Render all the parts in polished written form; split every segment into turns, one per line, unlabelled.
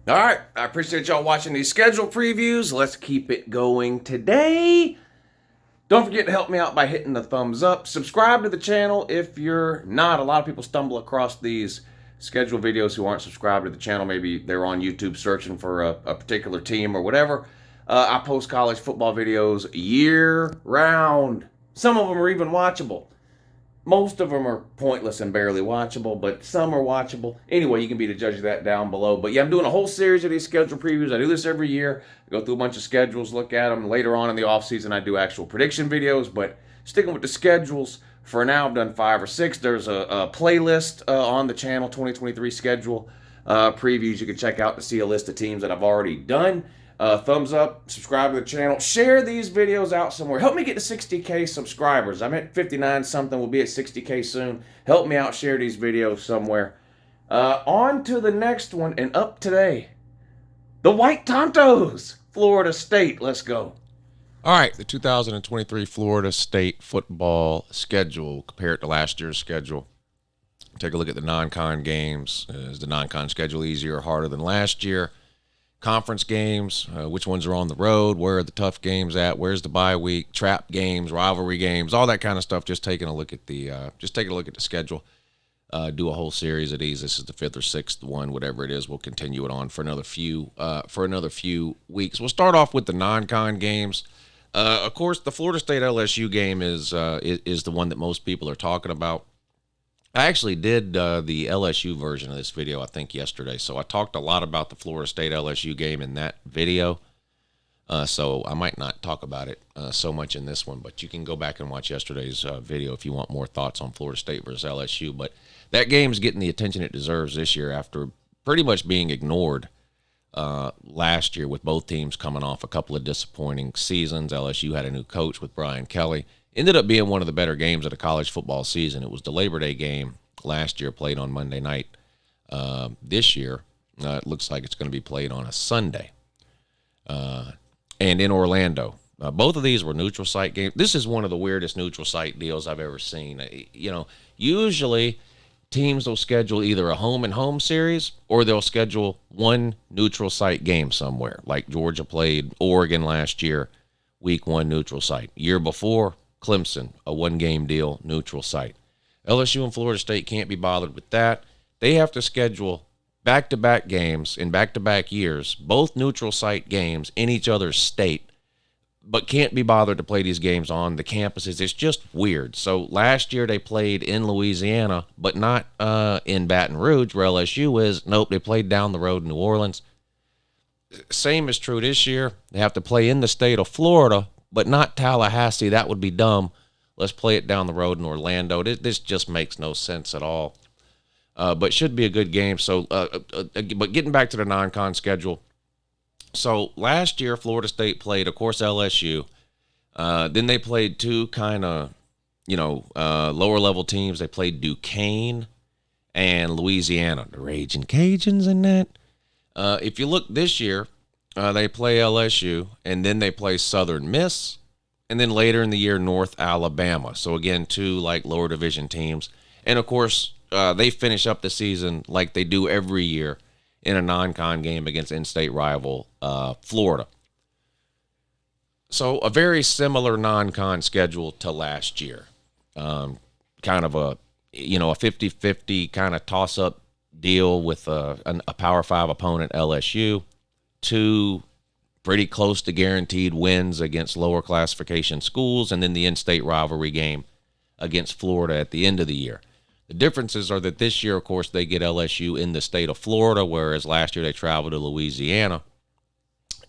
All right, I appreciate y'all watching these schedule previews. Let's keep it going today. Don't forget to help me out by hitting the thumbs up. Subscribe to the channel if you're not. A lot of people stumble across these schedule videos who aren't subscribed to the channel. Maybe they're on YouTube searching for a particular team or whatever. I post college football videos year round. Some of them are even watchable. Most of them are pointless and barely watchable, but some are watchable. Anyway, you can be the judge of that down below. But yeah, I'm doing a whole series of these schedule previews. I do this every year. I go through a bunch of schedules, look at them. Later on in the offseason, I do actual prediction videos. But sticking with the schedules, for now, I've done 5 or 6. There's a playlist on the channel, 2023 schedule previews you can check out to see a list of teams that I've already done. Thumbs up, subscribe to the channel, share these videos out somewhere. Help me get to 60K subscribers. I'm at 59 something. We'll be at 60K soon. Help me out, share these videos somewhere. On to the next one, and up today, the White Tontos, Florida State. Let's go.
All right, the 2023 Florida State football schedule. Compare it to last year's schedule. Take a look at the non-con games. Is the non-con schedule easier or harder than last year? Conference games, which ones are on the road, where are the tough games at, where's the bye week, trap games, rivalry games, all that kind of stuff. Just taking a look at the schedule. Do a whole series of these. This is the 5th or 6th one, whatever it is. We'll continue it on for another few weeks. We'll start off with the non-con games. Of course, the Florida State LSU game is the one that most people are talking about. I actually did the LSU version of this video, I think, yesterday. So I talked a lot about the Florida State LSU game in that video. So I might not talk about it so much in this one, but you can go back and watch yesterday's video if you want more thoughts on Florida State versus LSU. But that game's getting the attention it deserves this year after pretty much being ignored last year, with both teams coming off a couple of disappointing seasons. LSU had a new coach with Brian Kelly. Ended up being one of the better games of the college football season. It was the Labor Day game last year, played on Monday night. This year, it looks like it's going to be played on a Sunday. And in Orlando. Both of these were neutral site games. This is one of the weirdest neutral site deals I've ever seen. Usually teams will schedule either a home-and-home series or they'll schedule one neutral site game somewhere, like Georgia played Oregon last year, week 1 neutral site. Year before, Clemson, a one-game deal, neutral site. LSU and Florida State can't be bothered with that. They have to schedule back-to-back games in back-to-back years, both neutral site games in each other's state, but can't be bothered to play these games on the campuses. It's just weird. So last year they played in Louisiana, but not in Baton Rouge, where LSU is. Nope, they played down the road in New Orleans. Same is true this year. They have to play in the state of Florida, but not Tallahassee. That would be dumb. Let's play it down the road in Orlando. This just makes no sense at all. But should be a good game. So, but getting back to the non-con schedule. So last year, Florida State played, of course, LSU. Then they played two kind of, lower level teams. They played Duquesne and Louisiana, the Raging Cajuns in that. If you look this year, they play LSU, and then they play Southern Miss, and then later in the year, North Alabama. So, again, two, lower division teams. And, of course, they finish up the season like they do every year in a non-con game against in-state rival Florida. So, a very similar non-con schedule to last year. Kind of a 50-50 kind of toss-up deal with a Power 5 opponent, LSU. 2 pretty close to guaranteed wins against lower classification schools, and then the in-state rivalry game against Florida at the end of the year. The differences are that this year, of course, they get LSU in the state of Florida, whereas last year they traveled to Louisiana.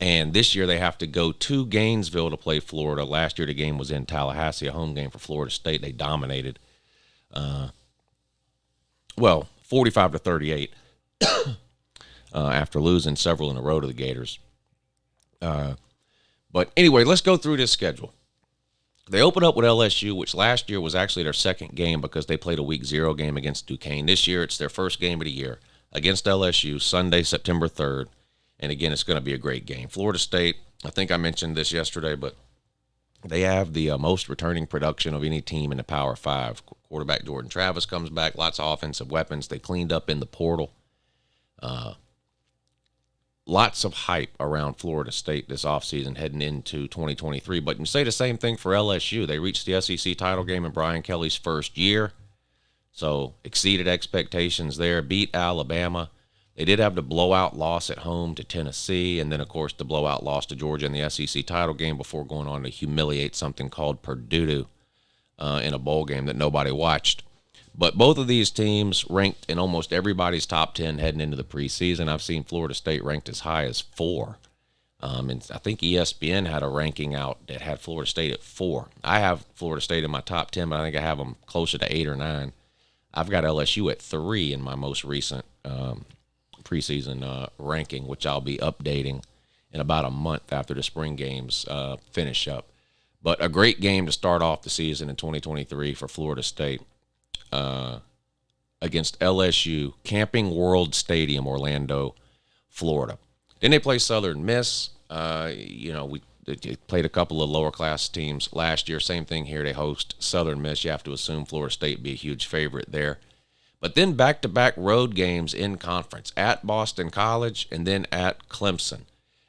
And this year they have to go to Gainesville to play Florida. Last year the game was in Tallahassee, a home game for Florida State. They dominated. 45-38 after losing several in a row to the Gators. But anyway, let's go through this schedule. They open up with LSU, which last year was actually their second game because they played a week 0 game against Duquesne. This year, it's their first game of the year against LSU, Sunday, September 3rd. And again, it's going to be a great game. Florida State, I think I mentioned this yesterday, but they have the most returning production of any team in the Power 5. Quarterback Jordan Travis comes back, lots of offensive weapons. They cleaned up in the portal. lots of hype around Florida State this offseason heading into 2023. But you say the same thing for LSU. They reached the SEC title game in Brian Kelly's first year, so exceeded expectations there, beat Alabama. They did have the blowout loss at home to Tennessee, and then, of course, the blowout loss to Georgia in the SEC title game before going on to humiliate something called Purdue in a bowl game that nobody watched. But both of these teams ranked in almost everybody's top 10 heading into the preseason. I've seen Florida State ranked as high as 4. And I think ESPN had a ranking out that had Florida State at 4. I have Florida State in my top 10, but I think I have them closer to 8 or 9. I've got LSU at 3 in my most recent preseason ranking, which I'll be updating in about a month after the spring games finish up. But a great game to start off the season in 2023 for Florida State against LSU, Camping World Stadium, Orlando, Florida. Then they play Southern Miss. They played a couple of lower class teams last year. Same thing here. They host Southern Miss. You have to assume Florida State be a huge favorite there. But then back-to-back road games in conference at Boston College and then at Clemson.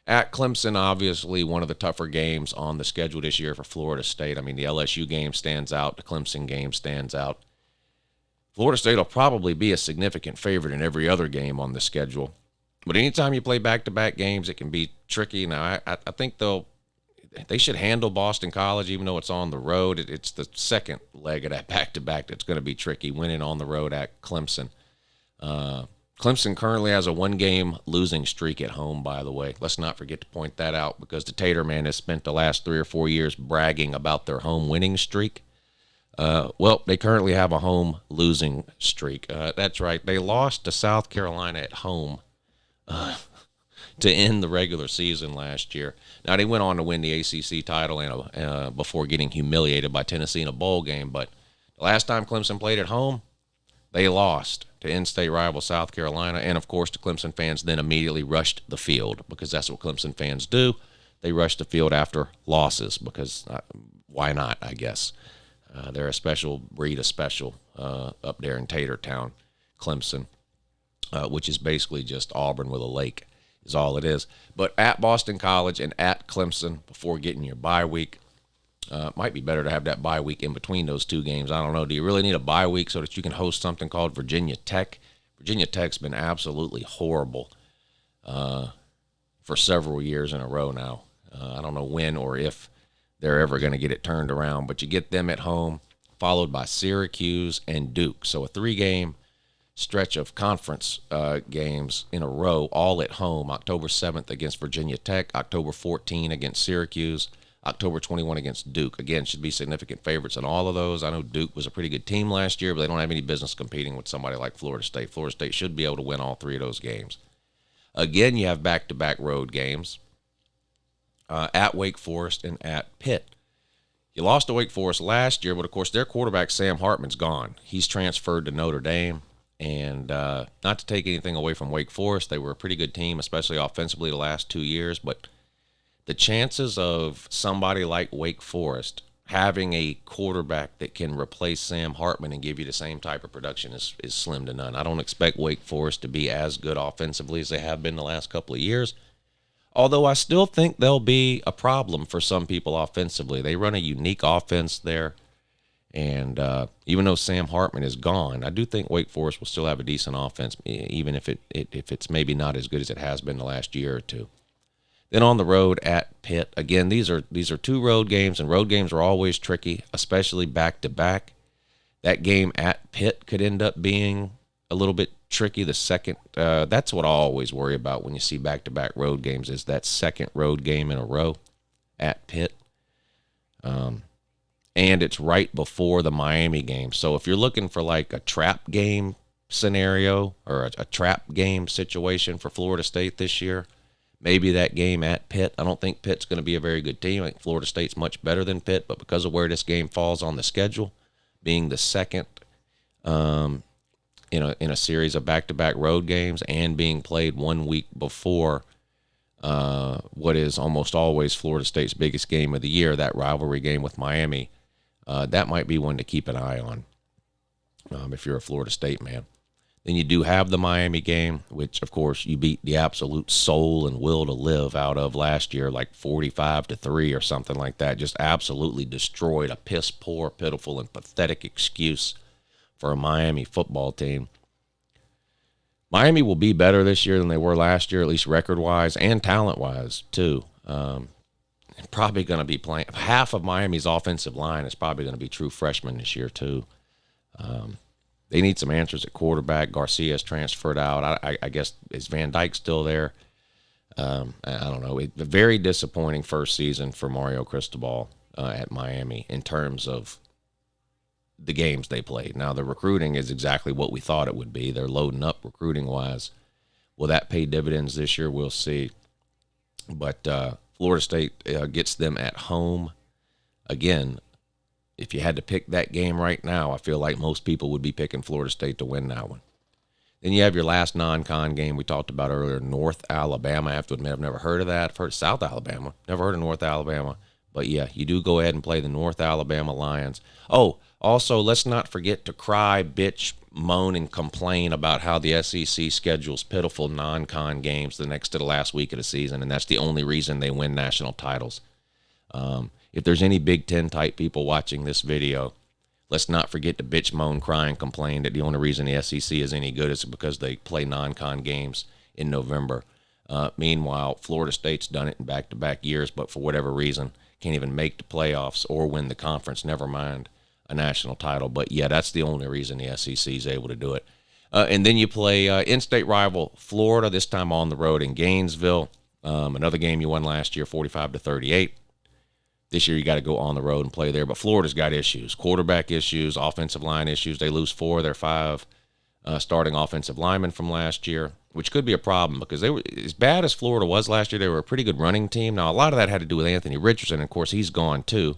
At Clemson, obviously, one of the tougher games on the schedule this year for Florida State. I mean, the LSU game stands out. The Clemson game stands out. Florida State will probably be a significant favorite in every other game on the schedule. But anytime you play back-to-back games, it can be tricky. Now, I think they should handle Boston College, even though it's on the road. It's the second leg of that back-to-back that's going to be tricky, winning on the road at Clemson. Clemson currently has a 1-game losing streak at home, by the way. Let's not forget to point that out, because the Tater Man has spent the last 3 or 4 years bragging about their home winning streak. Well, they currently have a home losing streak. That's right. They lost to South Carolina at home to end the regular season last year. Now, they went on to win the ACC title before getting humiliated by Tennessee in a bowl game. But the last time Clemson played at home, they lost to in-state rival South Carolina. And, of course, the Clemson fans then immediately rushed the field, because that's what Clemson fans do. They rush the field after losses because why not, I guess. They're a special breed of special up there in Tatertown, Clemson, which is basically just Auburn with a lake is all it is. But at Boston College and at Clemson before getting your bye week. Might be better to have that bye week in between those two games. I don't know. Do you really need a bye week so that you can host something called Virginia Tech? Virginia Tech's been absolutely horrible for several years in a row now. I don't know when or if they're ever going to get it turned around, but you get them at home, followed by Syracuse and Duke. So a 3-game stretch of conference games in a row, all at home. October 7th against Virginia Tech, October 14 against Syracuse, October 21 against Duke. Again, should be significant favorites in all of those. I know Duke was a pretty good team last year, but they don't have any business competing with somebody like Florida State. Florida State should be able to win all 3 of those games. Again, you have back-to-back road games at Wake Forest and at Pitt. You lost to Wake Forest last year, but, of course, their quarterback, Sam Hartman's gone. He's transferred to Notre Dame. And not to take anything away from Wake Forest, they were a pretty good team, especially offensively the last 2 years, but the chances of somebody like Wake Forest having a quarterback that can replace Sam Hartman and give you the same type of production is slim to none. I don't expect Wake Forest to be as good offensively as they have been the last couple of years, although I still think they'll be a problem for some people offensively. They run a unique offense there, and even though Sam Hartman is gone, I do think Wake Forest will still have a decent offense, even if it's maybe not as good as it has been the last year or two. Then on the road at Pitt, again, these are 2 road games, and road games are always tricky, especially back-to-back. That game at Pitt could end up being a little bit tricky. The second, that's what I always worry about when you see back-to-back road games, is that second road game in a row at Pitt. And it's right before the Miami game. So if you're looking for like a trap game scenario or a trap game situation for Florida State this year, maybe that game at Pitt. I don't think Pitt's going to be a very good team. I think Florida State's much better than Pitt, but because of where this game falls on the schedule, being the second in a series of back-to-back road games and being played 1 week before what is almost always Florida State's biggest game of the year, that rivalry game with Miami, that might be one to keep an eye on if you're a Florida State man. Then you do have the Miami game, which, of course, you beat the absolute soul and will to live out of last year, like 45-3 or something like that. Just absolutely destroyed, a piss poor, pitiful, and pathetic excuse for a Miami football team. Miami will be better this year than they were last year, at least record-wise and talent-wise, too. Probably going to be playing. Half of Miami's offensive line is probably going to be true freshmen this year, too. They need some answers at quarterback. Garcia's transferred out. I guess, is Van Dyke still there? I don't know. A very disappointing first season for Mario Cristobal at Miami in terms of the games they played. Now, the recruiting is exactly what we thought it would be. They're loading up recruiting-wise. Will that pay dividends this year? We'll see. But Florida State gets them at home. Again, if you had to pick that game right now, I feel like most people would be picking Florida State to win that one. Then you have your last non-con game we talked about earlier, North Alabama. I have to admit, I've never heard of that. I've heard of South Alabama. Never heard of North Alabama. But, yeah, you do go ahead and play the North Alabama Lions. Oh, also, let's not forget to cry, bitch, moan, and complain about how the SEC schedules pitiful non-con games the next to the last week of the season, and that's the only reason they win national titles. If there's any Big Ten-type people watching this video, let's not forget to bitch, moan, cry, and complain that the only reason the SEC is any good is because they play non-con games in November. Meanwhile, Florida State's done it in back-to-back years, but for whatever reason, can't even make the playoffs or win the conference, never mind a national title. But, yeah, that's the only reason the SEC is able to do it. And then you play in-state rival Florida, this time on the road in Gainesville. Another game you won last year, 45-38. This year you got to go on the road and play there. But Florida's got issues, quarterback issues, offensive line issues. They lose 4 of their 5 starting offensive linemen from last year, which could be a problem because they were as bad as Florida was last year. They were a pretty good running team. Now, a lot of that had to do with Anthony Richardson. Of course, he's gone too.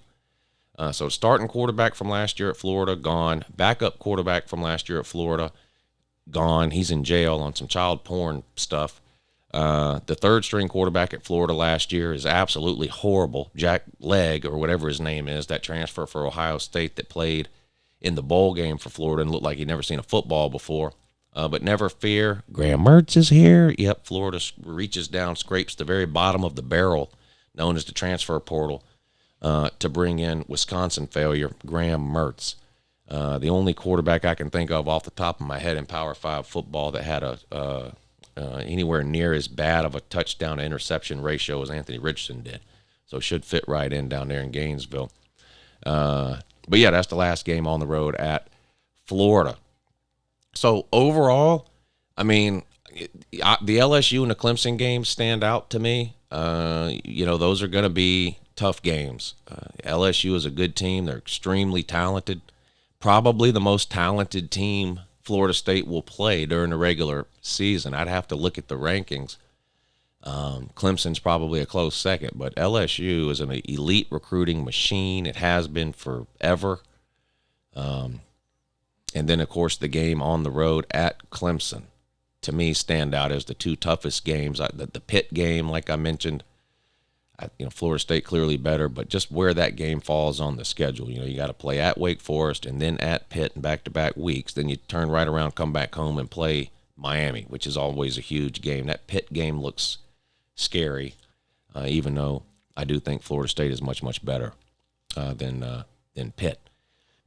So starting quarterback from last year at Florida, gone. Backup quarterback from last year at Florida, gone. He's in jail on some child porn stuff. The third-string quarterback at Florida last year is absolutely horrible. Jack Legg, or whatever his name is, that transfer for Ohio State that played in the bowl game for Florida and looked like he'd never seen a football before. But never fear, Graham Mertz is here. Yep, Florida reaches down, scrapes the very bottom of the barrel, known as the transfer portal, to bring in Wisconsin failure, Graham Mertz. The only quarterback I can think of off the top of my head in Power 5 football that had anywhere near as bad of a touchdown to interception ratio as Anthony Richardson did. So should fit right in down there in Gainesville. But yeah, that's the last game on the road at Florida. So overall, I mean, the LSU and the Clemson games stand out to me. Those are going to be tough games. LSU is a good team. They're extremely talented. Probably the most talented team Florida State will play during the regular season. I'd have to look at the rankings. Clemson's probably a close second, but LSU is an elite recruiting machine. It has been forever. And then, of course, the game on the road at Clemson, to me, stand out as the 2 toughest games. The Pitt game, like I mentioned, Florida State clearly better, but just where that game falls on the schedule. You got to play at Wake Forest and then at Pitt in back-to-back weeks. Then you turn right around, come back home, and play Miami, which is always a huge game. That Pitt game looks scary, even though I do think Florida State is much, much better than Pitt.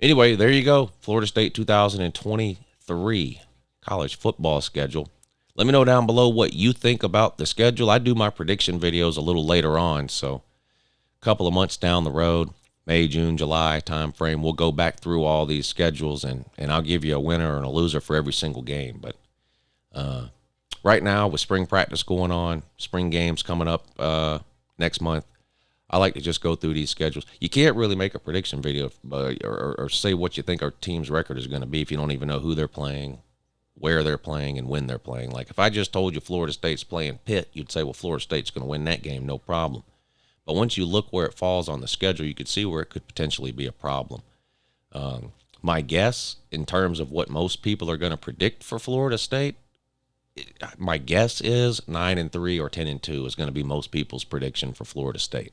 Anyway, there you go. Florida State 2023 college football schedule. Let me know down below what you think about the schedule. I do my prediction videos a little later on, so a couple of months down the road, May, June, July time frame, we'll go back through all these schedules, and I'll give you a winner and a loser for every single game. But right now, with spring practice going on, spring games coming up next month, I like to just go through these schedules. You can't really make a prediction video or say what you think our team's record is going to be if you don't even know who they're playing, where they're playing, and when they're playing. Like, if I just told you Florida State's playing Pitt, you'd say, well, Florida State's going to win that game, no problem. But once you look where it falls on the schedule, you could see where it could potentially be a problem. My guess, in terms of what most people are going to predict for Florida State, my guess is 9-3 or 10-2 is going to be most people's prediction for Florida State.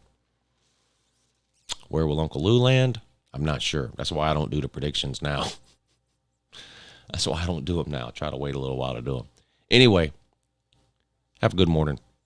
Where will Uncle Lou land? I'm not sure. That's why I don't do the predictions now. That's why I don't do them now. I try to wait a little while to do them. Anyway, have a good morning.